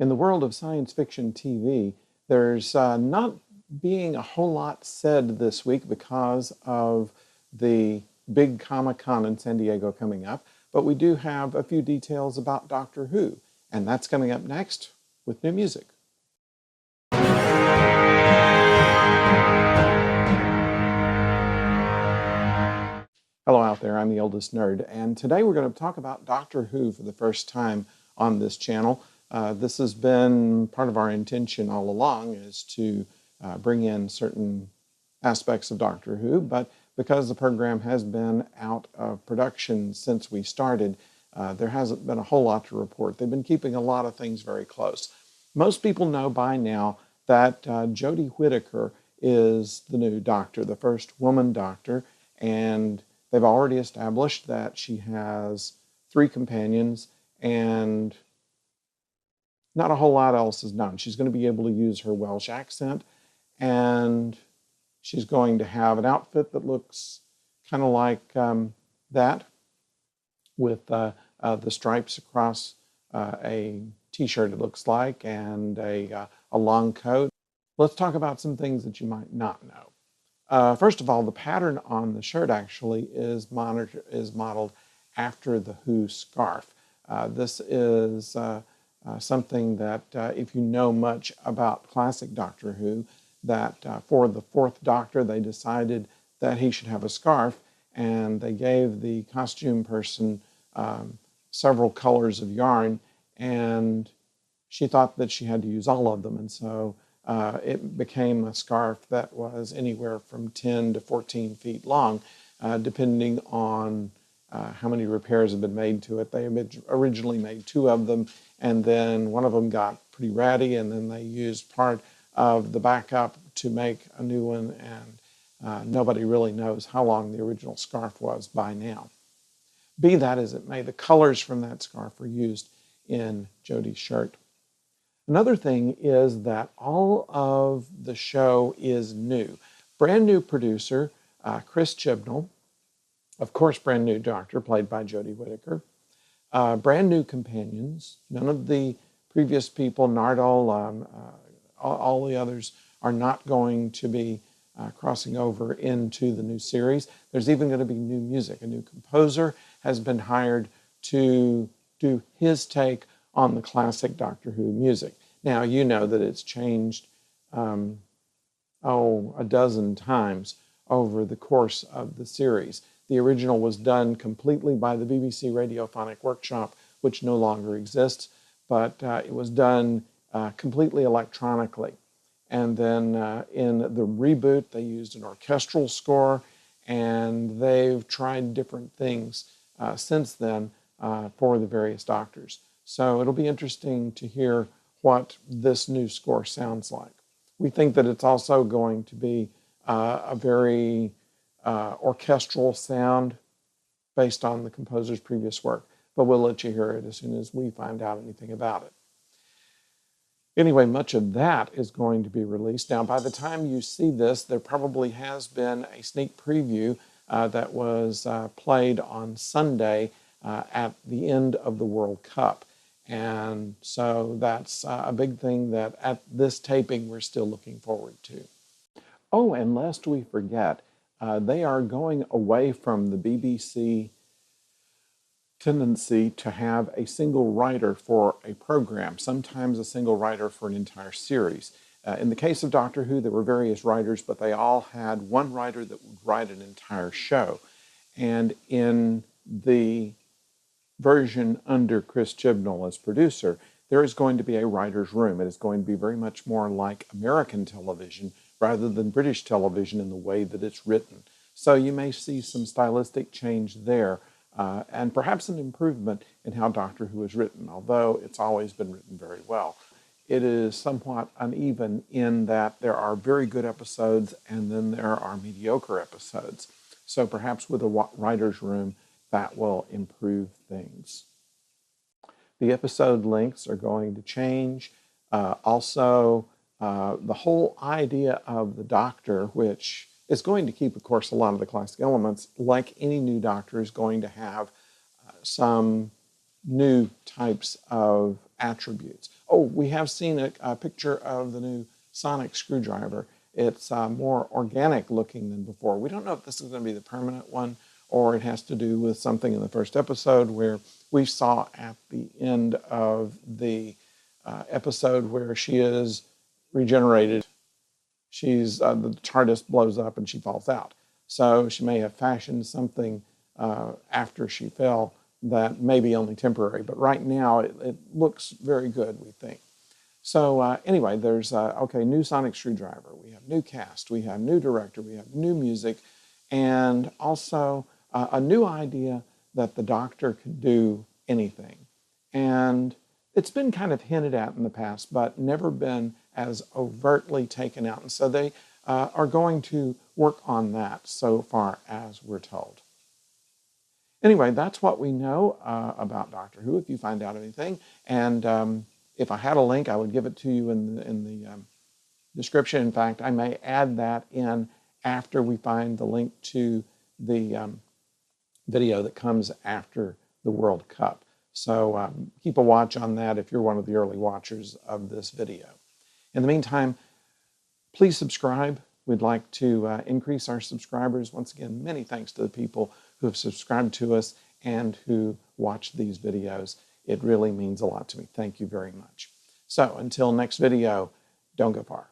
In the world of science fiction TV, there's not being a whole lot said this week because of the big Comic-Con in San Diego coming up, but we do have a few details about Doctor Who, and that's coming up next with new music. Hello out there, I'm the oldest nerd, and today we're going to talk about Doctor Who for the first time on this channel. This has been part of our intention all along, is to bring in certain aspects of Doctor Who, but because the program has been out of production since we started, there hasn't been a whole lot to report. They've been keeping a lot of things very close. Most people know by now that Jodie Whittaker is the new Doctor, the first woman Doctor, and they've already established that she has 3 companions, and not a whole lot else is known. She's going to be able to use her Welsh accent, and she's going to have an outfit that looks kind of like that, with the stripes across a t-shirt, it looks like, and a long coat. Let's talk about some things that you might not know. First of all, the pattern on the shirt actually is modeled after the Who scarf. This is something that if you know much about classic Doctor Who, that for the 4th Doctor they decided that he should have a scarf, and they gave the costume person several colors of yarn, and she thought that she had to use all of them, and so it became a scarf that was anywhere from 10 to 14 feet long, depending on how many repairs had been made to it. They originally made 2 of them, and then one of them got pretty ratty, and then they used part of the backup to make a new one, and nobody really knows how long the original scarf was by now. Be that as it may, the colors from that scarf were used in Jodie's shirt. Another thing is that all of the show is new. Brand new producer, Chris Chibnall, of course, brand new Doctor, played by Jodie Whittaker. Brand new companions. None of the previous people, Nardole, all the others, are not going to be crossing over into the new series. There's even going to be new music. A new composer has been hired to do his take on the classic Doctor Who music. Now, you know that it's changed, a dozen times over the course of the series. The original was done completely by the BBC Radiophonic Workshop, which no longer exists, but it was done completely electronically. And then in the reboot, they used an orchestral score, and they've tried different things since then for the various Doctors. So it'll be interesting to hear what this new score sounds like. We think that it's also going to be a very orchestral sound based on the composer's previous work, but we'll let you hear it as soon as we find out anything about it. Anyway, much of that is going to be released. Now, by the time you see this, there probably has been a sneak preview that was played on Sunday at the end of the World Cup. And so that's a big thing that at this taping we're still looking forward to. Oh, and lest we forget, they are going away from the BBC tendency to have a single writer for a program, sometimes a single writer for an entire series. In the case of Doctor Who, there were various writers, but they all had one writer that would write an entire show. And in the version under Chris Chibnall as producer, there is going to be a writer's room. It is going to be very much more like American television rather than British television in the way that it's written. So you may see some stylistic change there, and perhaps an improvement in how Doctor Who is written, although it's always been written very well. It is somewhat uneven in that there are very good episodes and then there are mediocre episodes. So perhaps with a writer's room, that will improve things. The episode lengths are going to change. Also, the whole idea of the Doctor, which is going to keep, of course, a lot of the classic elements, like any new Doctor, is going to have some new types of attributes. Oh, we have seen a picture of the new sonic screwdriver. It's more organic looking than before. We don't know if this is going to be the permanent one or it has to do with something in the first episode where we saw at the end of the episode where she is regenerated. The TARDIS blows up and she falls out. So she may have fashioned something after she fell that may be only temporary, but right now it looks very good, we think. So anyway, there's, okay, new sonic screwdriver. We have new cast. We have new director. We have new music. And also a new idea that the Doctor could do anything. And it's been kind of hinted at in the past, but never been as overtly taken out. And so they are going to work on that so far as we're told. Anyway, that's what we know about Doctor Who, if you find out anything. And if I had a link, I would give it to you in the description. In fact, I may add that in after we find the link to the video that comes after the World Cup. So keep a watch on that if you're one of the early watchers of this video. In the meantime, please subscribe. We'd like to increase our subscribers. Once again, many thanks to the people who have subscribed to us and who watch these videos. It really means a lot to me. Thank you very much. So until next video, don't go far.